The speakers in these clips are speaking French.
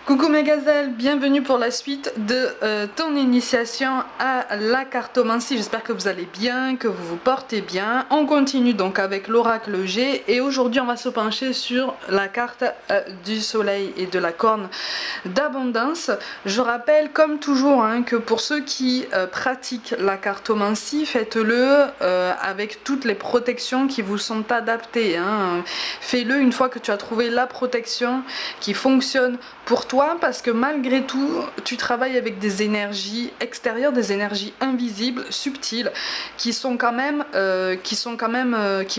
Coucou mes gazelles, bienvenue pour la suite de ton initiation à la cartomancie. J'espère que vous allez bien, que vous vous portez bien. On continue donc avec l'oracle G et aujourd'hui on va se pencher sur la carte du soleil et de la corne d'abondance. Je rappelle comme toujours que pour ceux qui pratiquent la cartomancie, faites-le avec toutes les protections qui vous sont adaptées. Fais-le une fois que tu as trouvé la protection qui fonctionne pour toi, parce que malgré tout tu travailles avec des énergies extérieures, des énergies invisibles, subtiles, qui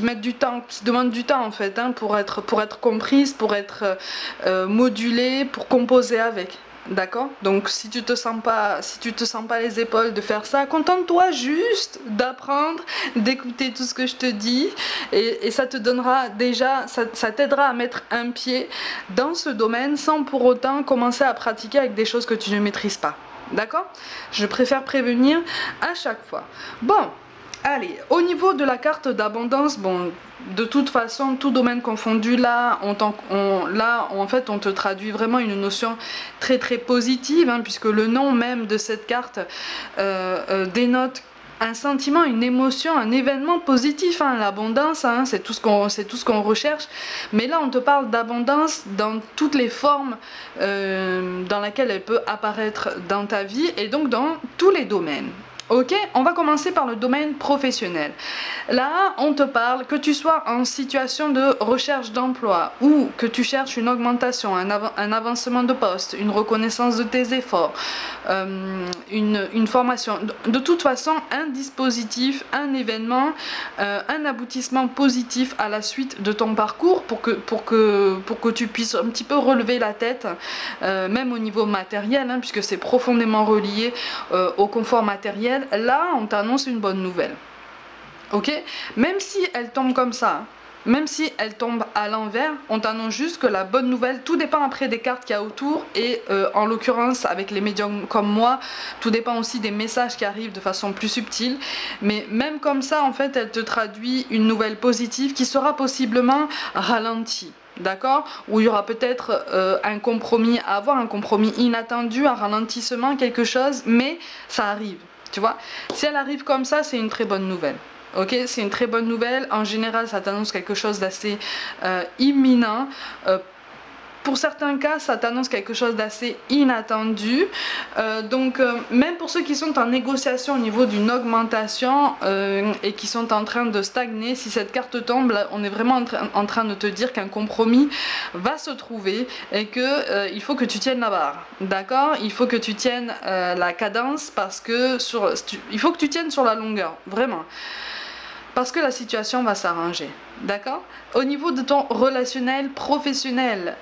mettent du temps, qui demandent du temps en fait, pour être comprises, pour être modulées, pour composer avec. D'accord? Donc si tu te sens pas les épaules de faire ça, contente-toi juste d'apprendre, d'écouter tout ce que je te dis et ça te donnera déjà, ça t'aidera à mettre un pied dans ce domaine sans pour autant commencer à pratiquer avec des choses que tu ne maîtrises pas. D'accord? Je préfère prévenir à chaque fois. Bon, allez, au niveau de la carte d'abondance, bon, de toute façon, tout domaine confondu, là, en fait, on te traduit vraiment une notion très très positive, puisque le nom même de cette carte dénote un sentiment, une émotion, un événement positif. L'abondance, c'est tout ce qu'on recherche. Mais là, on te parle d'abondance dans toutes les formes dans lesquelles elle peut apparaître dans ta vie et donc dans tous les domaines. Ok, on va commencer par le domaine professionnel. Là, on te parle, que tu sois en situation de recherche d'emploi ou que tu cherches une augmentation, un avancement de poste, une reconnaissance de tes efforts, une formation. De toute façon, un dispositif, un événement, un aboutissement positif à la suite de ton parcours pour que tu puisses un petit peu relever la tête, même au niveau matériel, puisque c'est profondément relié au confort matériel. Là, on t'annonce une bonne nouvelle. Ok? Même si elle tombe comme ça, même si elle tombe à l'envers, on t'annonce juste que la bonne nouvelle, tout dépend après des cartes qu'il y a autour et en l'occurrence avec les médiums comme moi, tout dépend aussi des messages qui arrivent de façon plus subtile. Mais même comme ça, en fait, elle te traduit une nouvelle positive qui sera possiblement ralentie. D'accord? Où il y aura peut-être un compromis à avoir, un compromis inattendu, un ralentissement, quelque chose, mais ça arrive. Tu vois, si elle arrive comme ça, c'est une très bonne nouvelle. Ok, c'est une très bonne nouvelle. En général, ça t'annonce quelque chose d'assez imminent. Pour certains cas, ça t'annonce quelque chose d'assez inattendu. Même pour ceux qui sont en négociation au niveau d'une augmentation et qui sont en train de stagner, si cette carte tombe, là, on est vraiment en train de te dire qu'un compromis va se trouver et que il faut que tu tiennes la barre. D'accord? Il faut que tu tiennes la cadence parce que il faut que tu tiennes sur la longueur, vraiment. Parce que la situation va s'arranger, d'accord? Au niveau de ton relationnel professionnel,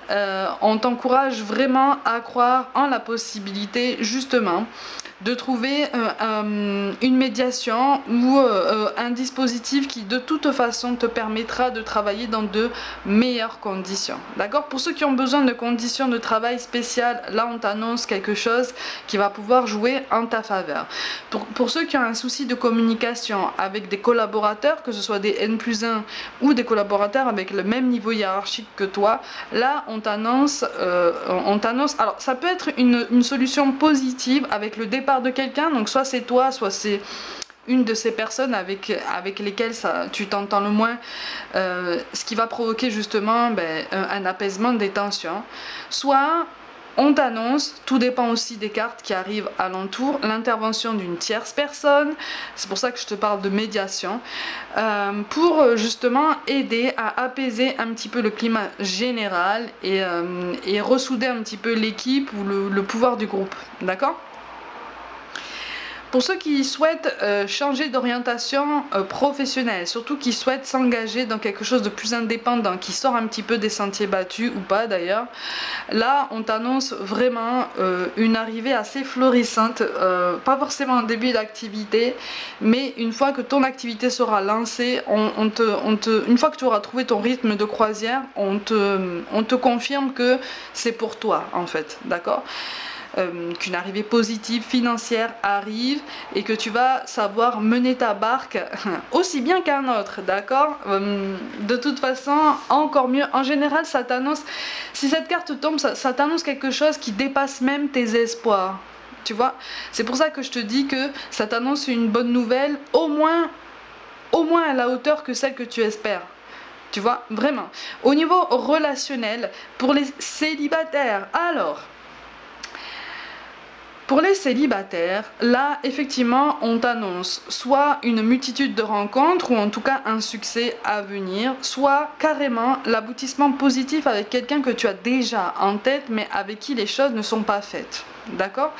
on t'encourage vraiment à croire en la possibilité justement de trouver une médiation ou un dispositif qui de toute façon te permettra de travailler dans de meilleures conditions. D'accord? Pour ceux qui ont besoin de conditions de travail spéciales, là on t'annonce quelque chose qui va pouvoir jouer en ta faveur. Pour ceux qui ont un souci de communication avec des collaborateurs, que ce soit des N+1 ou des collaborateurs avec le même niveau hiérarchique que toi, là on t'annonce, alors ça peut être une solution positive avec le départ de quelqu'un, donc soit c'est toi, soit c'est une de ces personnes avec lesquelles tu t'entends le moins, ce qui va provoquer justement un apaisement des tensions. Soit on t'annonce, tout dépend aussi des cartes qui arrivent alentour, l'intervention d'une tierce personne, c'est pour ça que je te parle de médiation, pour justement aider à apaiser un petit peu le climat général et ressouder un petit peu l'équipe ou le pouvoir du groupe, d'accord ? Pour ceux qui souhaitent changer d'orientation professionnelle, surtout qui souhaitent s'engager dans quelque chose de plus indépendant, qui sort un petit peu des sentiers battus ou pas d'ailleurs, là on t'annonce vraiment une arrivée assez florissante, pas forcément en début d'activité, mais une fois que ton activité sera lancée, une fois que tu auras trouvé ton rythme de croisière, on te confirme que c'est pour toi en fait, d'accord ? qu'une arrivée positive financière arrive et que tu vas savoir mener ta barque aussi bien qu'un autre, d'accord? De toute façon, encore mieux. En général, ça t'annonce, si cette carte tombe, ça t'annonce quelque chose qui dépasse même tes espoirs. Tu vois, c'est pour ça que je te dis que ça t'annonce une bonne nouvelle, au moins à la hauteur que celle que tu espères. Tu vois, vraiment. Au niveau relationnel, pour les célibataires, alors, pour les célibataires, là, effectivement, on t'annonce soit une multitude de rencontres, ou en tout cas un succès à venir, soit carrément l'aboutissement positif avec quelqu'un que tu as déjà en tête, mais avec qui les choses ne sont pas faites. D'accord?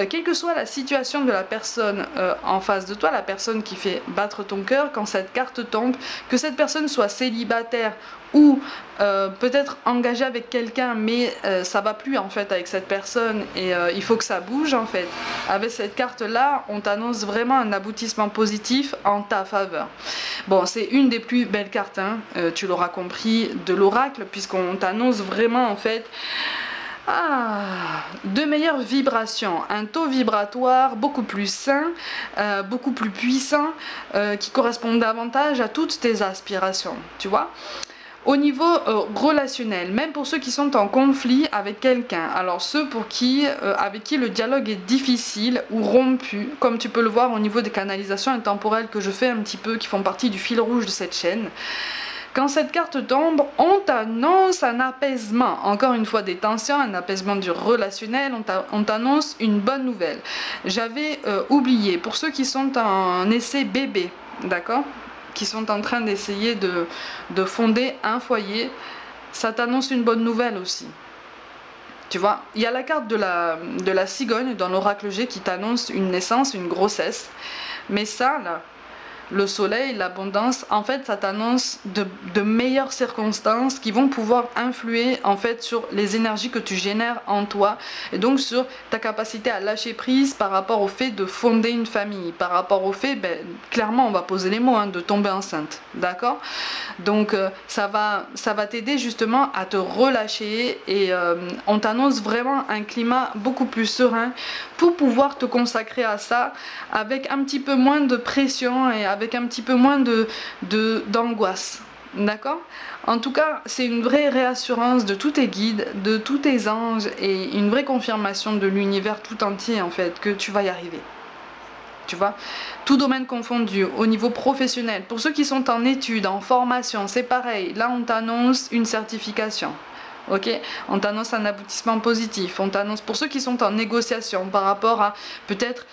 Quelle que soit la situation de la personne en face de toi, la personne qui fait battre ton cœur, quand cette carte tombe, que cette personne soit célibataire ou peut-être engagée avec quelqu'un, mais ça va plus en fait avec cette personne et il faut que ça bouge en fait. Avec cette carte là, on t'annonce vraiment un aboutissement positif en ta faveur. Bon, c'est une des plus belles cartes, hein, tu l'auras compris, de l'oracle, puisqu'on t'annonce vraiment en fait de meilleures vibrations, un taux vibratoire beaucoup plus sain, beaucoup plus puissant, qui correspond davantage à toutes tes aspirations, tu vois. Au niveau relationnel, même pour ceux qui sont en conflit avec quelqu'un, alors ceux pour qui, avec qui le dialogue est difficile ou rompu, comme tu peux le voir au niveau des canalisations intemporelles que je fais un petit peu, qui font partie du fil rouge de cette chaîne. Quand cette carte tombe, on t'annonce un apaisement, encore une fois des tensions, un apaisement du relationnel, on t'annonce une bonne nouvelle. J'avais oublié, pour ceux qui sont en essai bébé, d'accord, qui sont en train d'essayer de fonder un foyer, ça t'annonce une bonne nouvelle aussi. Tu vois, il y a la carte de la cigogne dans l'oracle G qui t'annonce une naissance, une grossesse, mais ça là, le soleil, l'abondance, en fait ça t'annonce de meilleures circonstances qui vont pouvoir influer en fait sur les énergies que tu génères en toi et donc sur ta capacité à lâcher prise par rapport au fait de fonder une famille, par rapport au fait, clairement on va poser les mots, hein, de tomber enceinte, d'accord? Donc ça va t'aider justement à te relâcher et on t'annonce vraiment un climat beaucoup plus serein pour pouvoir te consacrer à ça avec un petit peu moins de pression et avec un petit peu moins d'angoisse. D'accord? En tout cas, c'est une vraie réassurance de tous tes guides, de tous tes anges et une vraie confirmation de l'univers tout entier en fait, que tu vas y arriver. Tu vois, tout domaine confondu, au niveau professionnel. Pour ceux qui sont en études, en formation, c'est pareil. Là, on t'annonce une certification. Ok, on t'annonce un aboutissement positif, on t'annonce pour ceux qui sont en négociation par rapport à peut-être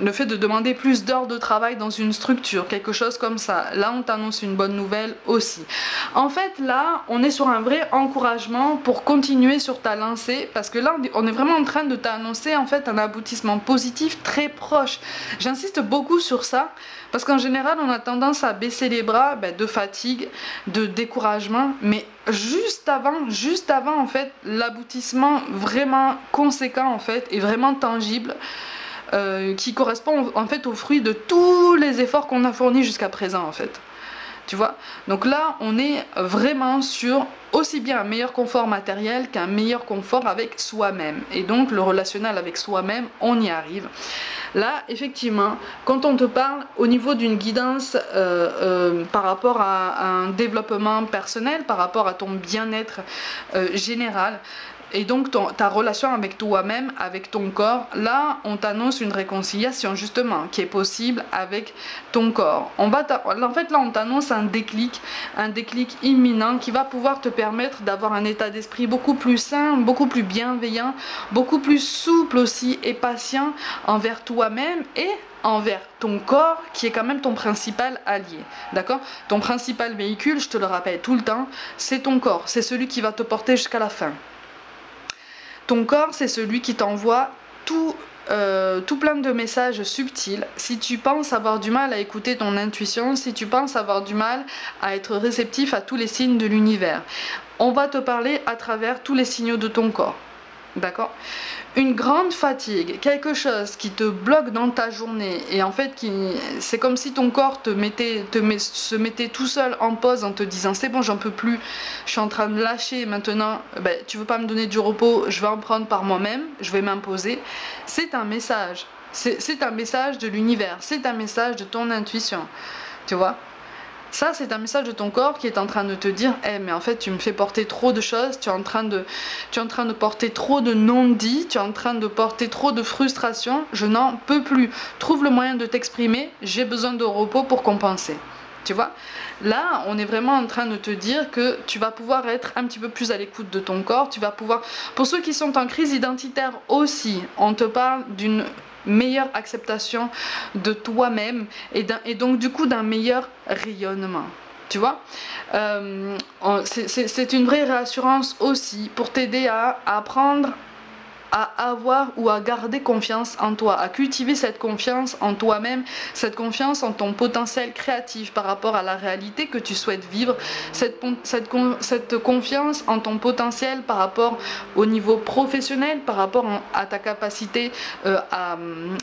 le fait de demander plus d'heures de travail dans une structure, quelque chose comme ça. Là, on t'annonce une bonne nouvelle aussi. En fait, là, on est sur un vrai encouragement pour continuer sur ta lancée, parce que là, on est vraiment en train de t'annoncer en fait un aboutissement positif très proche. J'insiste beaucoup sur ça, parce qu'en général, on a tendance à baisser les bras de fatigue, de découragement, mais juste avant en fait, l'aboutissement vraiment conséquent en fait, et vraiment tangible, qui correspond en fait au fruit de tous les efforts qu'on a fournis jusqu'à présent en fait. Tu vois, donc là on est vraiment sur aussi bien un meilleur confort matériel qu'un meilleur confort avec soi-même, et donc le relationnel avec soi-même, on y arrive. Là effectivement, quand on te parle au niveau d'une guidance par rapport à un développement personnel, par rapport à ton bien-être général, et donc ta relation avec toi-même, avec ton corps, là on t'annonce une réconciliation justement qui est possible avec ton corps. En fait là on t'annonce un déclic imminent qui va pouvoir te permettre d'avoir un état d'esprit beaucoup plus sain, beaucoup plus bienveillant, beaucoup plus souple aussi et patient envers toi-même et envers ton corps qui est quand même ton principal allié, d'accord? Ton principal véhicule, je te le rappelle tout le temps, c'est ton corps, c'est celui qui va te porter jusqu'à la fin. Ton corps, c'est celui qui t'envoie tout plein de messages subtils. Si tu penses avoir du mal à écouter ton intuition, si tu penses avoir du mal à être réceptif à tous les signes de l'univers, on va te parler à travers tous les signaux de ton corps. D'accord? Une grande fatigue, quelque chose qui te bloque dans ta journée et en fait c'est comme si ton corps se mettait tout seul en pause en te disant c'est bon, j'en peux plus, je suis en train de lâcher maintenant, ben, tu veux pas me donner du repos, je vais en prendre par moi-même, je vais m'imposer. C'est un message, c'est un message de l'univers, c'est un message de ton intuition, tu vois? Ça, c'est un message de ton corps qui est en train de te dire « Eh, mais en fait, tu me fais porter trop de choses, tu es en train de porter trop de non-dits, tu es en train de porter trop de frustration, je n'en peux plus. Trouve le moyen de t'exprimer, j'ai besoin de repos pour compenser. » Tu vois? Là, on est vraiment en train de te dire que tu vas pouvoir être un petit peu plus à l'écoute de ton corps, tu vas pouvoir... Pour ceux qui sont en crise identitaire aussi, on te parle d'une meilleure acceptation de toi-même et donc du coup d'un meilleur rayonnement, tu vois. C'est une vraie réassurance aussi pour t'aider à apprendre à avoir ou à garder confiance en toi, à cultiver cette confiance en toi-même, cette confiance en ton potentiel créatif par rapport à la réalité que tu souhaites vivre, cette confiance en ton potentiel par rapport au niveau professionnel, par rapport à ta capacité à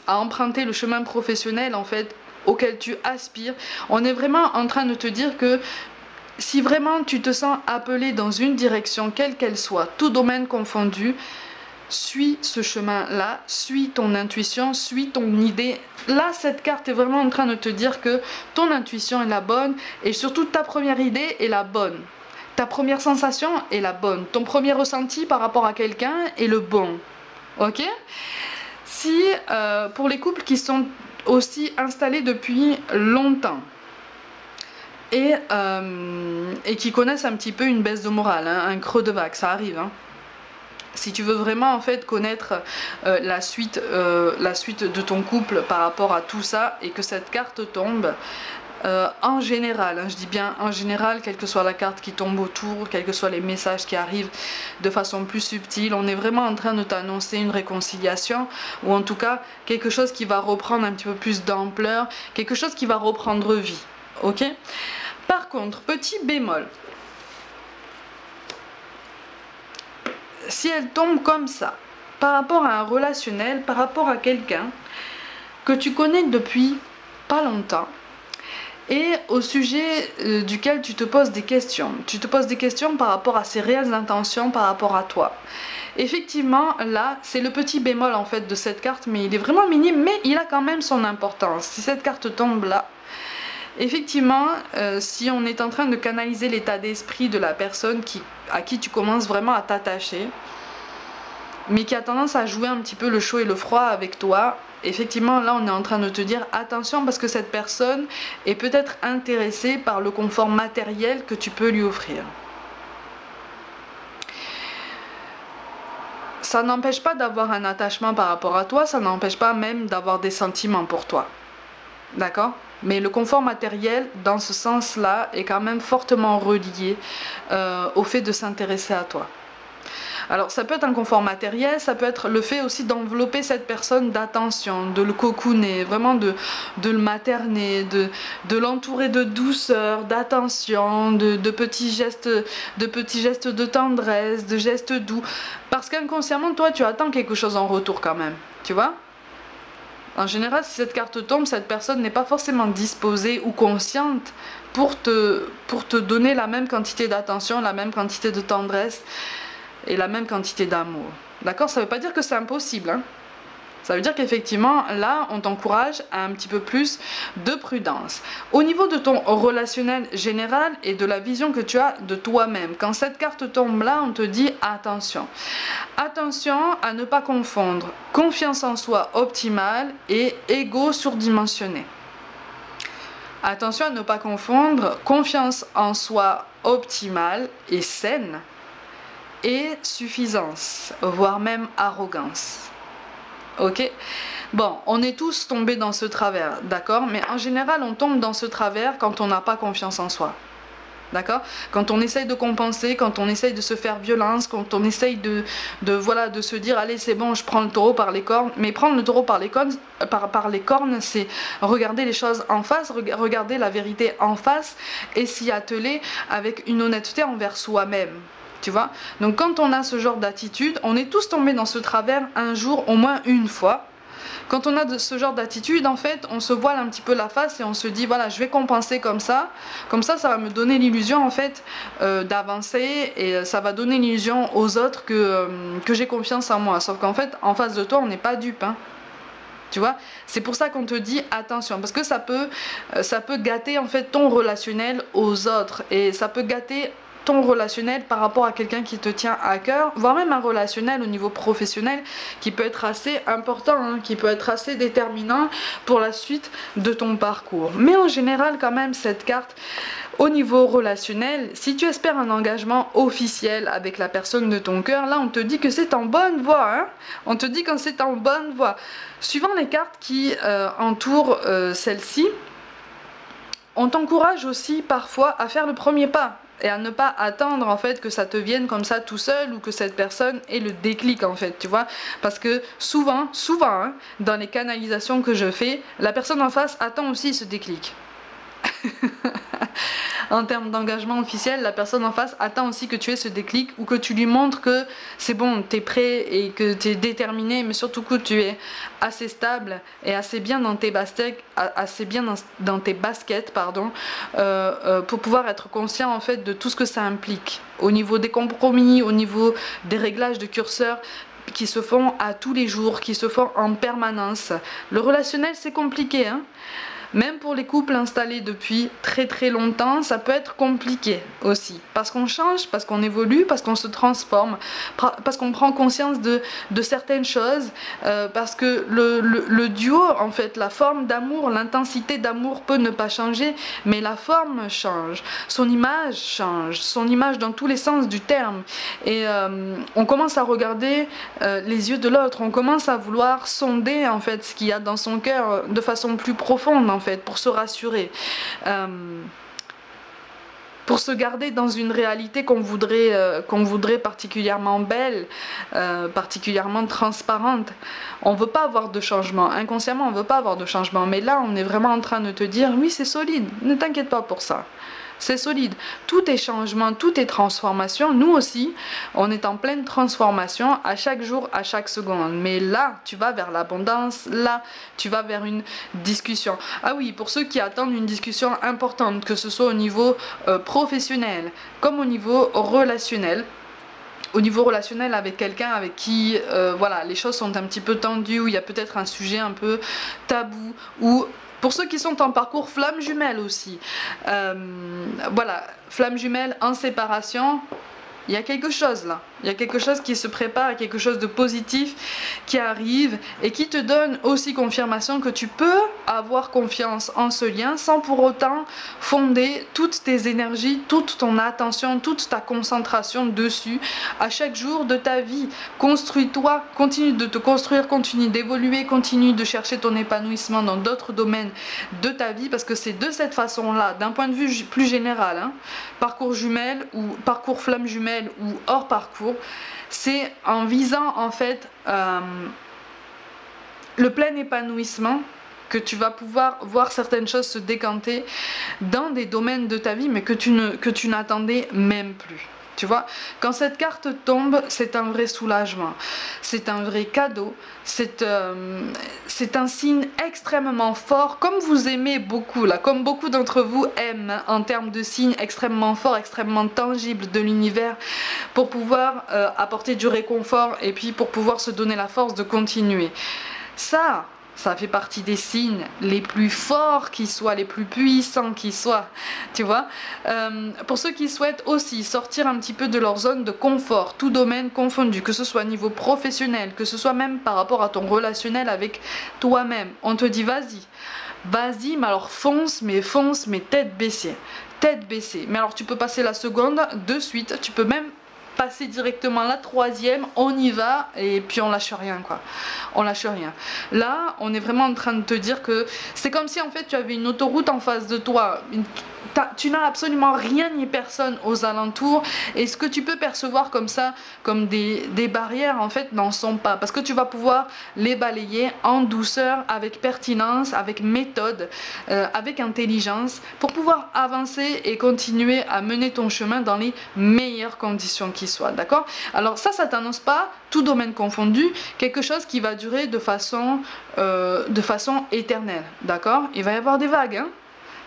emprunter le chemin professionnel en fait auquel tu aspires. On est vraiment en train de te dire que si vraiment tu te sens appelé dans une direction, quelle qu'elle soit, tout domaine confondu, suis ce chemin-là, suis ton intuition, suis ton idée. Là, cette carte est vraiment en train de te dire que ton intuition est la bonne et surtout ta première idée est la bonne. Ta première sensation est la bonne. Ton premier ressenti par rapport à quelqu'un est le bon. Ok? Si, pour les couples qui sont aussi installés depuis longtemps, et qui connaissent un petit peu une baisse de morale, hein, un creux de vague, ça arrive, hein. Si tu veux vraiment en fait connaître la suite de ton couple par rapport à tout ça et que cette carte tombe, en général, hein, je dis bien en général, quelle que soit la carte qui tombe autour, quels que soient les messages qui arrivent de façon plus subtile, on est vraiment en train de t'annoncer une réconciliation ou en tout cas quelque chose qui va reprendre un petit peu plus d'ampleur, quelque chose qui va reprendre vie. Ok? Par contre, petit bémol. Si elle tombe comme ça, par rapport à un relationnel, par rapport à quelqu'un que tu connais depuis pas longtemps et au sujet duquel tu te poses des questions. Tu te poses des questions par rapport à ses réelles intentions par rapport à toi. Effectivement, là, c'est le petit bémol en fait de cette carte, mais il est vraiment minime, mais il a quand même son importance. Si cette carte tombe là, effectivement, si on est en train de canaliser l'état d'esprit de la personne à qui tu commences vraiment à t'attacher, mais qui a tendance à jouer un petit peu le chaud et le froid avec toi, effectivement là on est en train de te dire attention parce que cette personne est peut-être intéressée par le confort matériel que tu peux lui offrir. Ça n'empêche pas d'avoir un attachement par rapport à toi, ça n'empêche pas même d'avoir des sentiments pour toi. D'accord ? Mais le confort matériel, dans ce sens-là, est quand même fortement relié au fait de s'intéresser à toi. Alors ça peut être un confort matériel, ça peut être le fait aussi d'envelopper cette personne d'attention, de le cocooner, vraiment de le materner, de l'entourer de douceur, d'attention, de petits gestes de tendresse, de gestes doux. Parce qu'inconsciemment, toi, tu attends quelque chose en retour quand même, tu vois ? En général, si cette carte tombe, cette personne n'est pas forcément disposée ou consciente pour te donner la même quantité d'attention, la même quantité de tendresse et la même quantité d'amour. D'accord? Ça ne veut pas dire que c'est impossible, hein. Ça veut dire qu'effectivement, là, on t'encourage à un petit peu plus de prudence. Au niveau de ton relationnel général et de la vision que tu as de toi-même, quand cette carte tombe là, on te dit attention. Attention à ne pas confondre confiance en soi optimale et ego surdimensionné. Attention à ne pas confondre confiance en soi optimale et saine et suffisance, voire même arrogance. Ok? Bon, on est tous tombés dans ce travers, d'accord? Mais en général, on tombe dans ce travers quand on n'a pas confiance en soi. D'accord? Quand on essaye de compenser, quand on essaye de se faire violence, quand on essaye de se dire allez c'est bon, je prends le taureau par les cornes. Mais prendre le taureau par les cornes, c'est regarder les choses en face, regarder la vérité en face et s'y atteler avec une honnêteté envers soi-même. Tu vois? Donc quand on a ce genre d'attitude, on est tous tombés dans ce travers un jour, au moins une fois. Quand on a ce genre d'attitude, en fait, on se voile un petit peu la face et on se dit, voilà, je vais compenser comme ça va me donner l'illusion, en fait, d'avancer, et ça va donner l'illusion aux autres que j'ai confiance en moi. Sauf qu'en fait, en face de toi, on n'est pas dupe, hein. Tu vois, c'est pour ça qu'on te dit attention, parce que ça peut gâter, en fait, ton relationnel aux autres, et ça peut gâter ton relationnel par rapport à quelqu'un qui te tient à cœur, voire même un relationnel au niveau professionnel qui peut être assez important, hein, qui peut être assez déterminant pour la suite de ton parcours. Mais en général, quand même, cette carte, au niveau relationnel, si tu espères un engagement officiel avec la personne de ton cœur, là on te dit que c'est en bonne voie, hein. On te dit que c'est en bonne voie. Suivant les cartes qui entourent celle-ci, on t'encourage aussi parfois à faire le premier pas et à ne pas attendre, en fait, que ça te vienne comme ça tout seul, ou que cette personne ait le déclic, en fait, tu vois. Parce que souvent, hein, dans les canalisations que je fais, la personne en face attend aussi ce déclic. En termes d'engagement officiel, la personne en face attend aussi que tu aies ce déclic, ou que tu lui montres que c'est bon, tu es prêt et que tu es déterminé, mais surtout que tu es assez stable et assez bien dans tes baskets, pour pouvoir être conscient, en fait, de tout ce que ça implique au niveau des compromis, au niveau des réglages de curseur qui se font à tous les jours, qui se font en permanence. Le relationnel, c'est compliqué, hein. Même pour les couples installés depuis très très longtemps, ça peut être compliqué aussi. Parce qu'on change, parce qu'on évolue, parce qu'on se transforme, parce qu'on prend conscience de certaines choses, parce que le duo, en fait, la forme d'amour, l'intensité d'amour peut ne pas changer, mais la forme change, son image dans tous les sens du terme. Et on commence à regarder les yeux de l'autre, on commence à vouloir sonder, en fait, ce qu'il y a dans son cœur de façon plus profonde, en fait, pour se rassurer, pour se garder dans une réalité qu'on voudrait particulièrement belle, particulièrement transparente. On veut pas avoir de changement, inconsciemment on veut pas avoir de changement, mais là on est vraiment en train de te dire oui, c'est solide, ne t'inquiète pas pour ça. C'est solide. Tout est changement, tout est transformation. Nous aussi, on est en pleine transformation à chaque jour, à chaque seconde. Mais là, tu vas vers l'abondance, là, tu vas vers une discussion. Ah oui, pour ceux qui attendent une discussion importante, que ce soit au niveau professionnel, comme au niveau relationnel. Au niveau relationnel avec quelqu'un avec qui voilà, les choses sont un petit peu tendues, où il y a peut-être un sujet un peu tabou, ou pour ceux qui sont en parcours flamme jumelle aussi, voilà, flamme jumelle en séparation, il y a quelque chose là, il y a quelque chose qui se prépare, quelque chose de positif qui arrive et qui te donne aussi confirmation que tu peux avoir confiance en ce lien sans pour autant fonder toutes tes énergies, toute ton attention, toute ta concentration dessus à chaque jour de ta vie. Construis-toi, continue de te construire, continue d'évoluer, continue de chercher ton épanouissement dans d'autres domaines de ta vie, parce que c'est de cette façon-là, d'un point de vue plus général, hein, parcours jumelle ou parcours flamme jumelle ou hors parcours, c'est en visant, en fait, le plein épanouissement que tu vas pouvoir voir certaines choses se décanter dans des domaines de ta vie, mais que tu n'attendais même plus. Tu vois, quand cette carte tombe, c'est un vrai soulagement, c'est un vrai cadeau, c'est un signe extrêmement fort, comme vous aimez beaucoup, là, comme beaucoup d'entre vous aiment, en termes de signes extrêmement forts, extrêmement tangibles de l'univers, pour pouvoir apporter du réconfort et puis pour pouvoir se donner la force de continuer. Ça fait partie des signes les plus forts qui soient, les plus puissants qui soient, tu vois. Pour ceux qui souhaitent aussi sortir un petit peu de leur zone de confort, tout domaine confondu, que ce soit au niveau professionnel, que ce soit même par rapport à ton relationnel avec toi-même, on te dit vas-y, mais alors fonce, mais tête baissée, mais alors tu peux passer la seconde de suite, tu peux même passer directement la troisième, on y va et puis on lâche rien, quoi. On lâche rien. Là, on est vraiment en train de te dire que c'est comme si en fait tu avais une autoroute en face de toi. Tu n'as absolument rien ni personne aux alentours, et ce que tu peux percevoir comme ça, comme des barrières, en fait n'en sont pas, parce que tu vas pouvoir les balayer en douceur, avec pertinence, avec méthode, avec intelligence, pour pouvoir avancer et continuer à mener ton chemin dans les meilleures conditions qui soit, d'accord? Alors ça t'annonce pas, tout domaine confondu, quelque chose qui va durer de façon éternelle, d'accord? Il va y avoir des vagues, hein?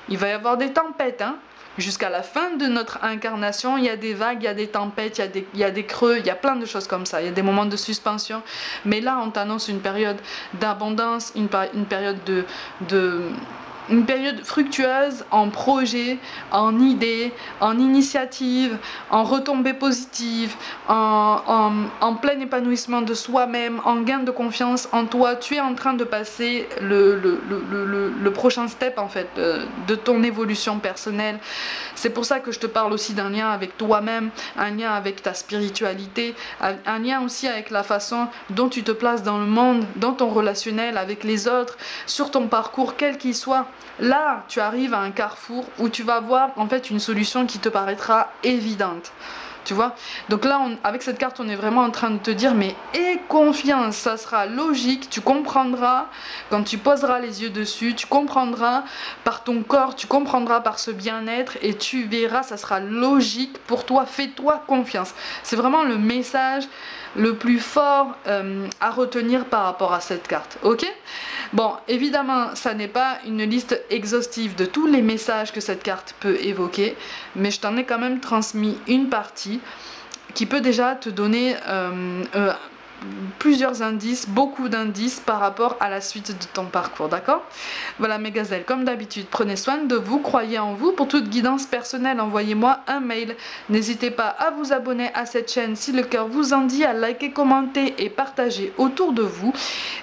Il va y avoir des tempêtes, hein? Jusqu'à la fin de notre incarnation, il y a des vagues, il y a des tempêtes, il y a des creux, il y a plein de choses comme ça. Il y a des moments de suspension. Mais là, on t'annonce une période d'abondance, une période une période fructueuse en projets, en idées, en initiatives, en retombées positives, en plein épanouissement de soi-même, en gain de confiance en toi. Tu es en train de passer le prochain step en fait de ton évolution personnelle. C'est pour ça que je te parle aussi d'un lien avec toi-même, un lien avec ta spiritualité, un lien aussi avec la façon dont tu te places dans le monde, dans ton relationnel avec les autres, sur ton parcours quel qu'il soit. Là, tu arrives à un carrefour où tu vas voir en fait une solution qui te paraîtra évidente. Tu vois? Donc là, avec cette carte, on est vraiment en train de te dire, mais aie confiance, ça sera logique, tu comprendras quand tu poseras les yeux dessus, tu comprendras par ton corps, tu comprendras par ce bien-être et tu verras, ça sera logique pour toi, fais-toi confiance. C'est vraiment le message le plus fort à retenir par rapport à cette carte, ok? Bon, évidemment, ça n'est pas une liste exhaustive de tous les messages que cette carte peut évoquer, mais je t'en ai quand même transmis une partie qui peut déjà te donner plusieurs indices, beaucoup d'indices par rapport à la suite de ton parcours, d'accord? Voilà mes gazelles, comme d'habitude, prenez soin de vous, croyez en vous. Pour toute guidance personnelle, envoyez-moi un mail. N'hésitez pas à vous abonner à cette chaîne si le cœur vous en dit, à liker, commenter et partager autour de vous.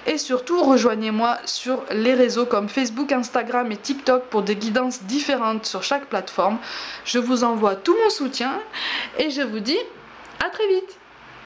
Et surtout, rejoignez-moi sur les réseaux comme Facebook, Instagram et TikTok pour des guidances différentes sur chaque plateforme. Je vous envoie tout mon soutien et je vous dis à très vite.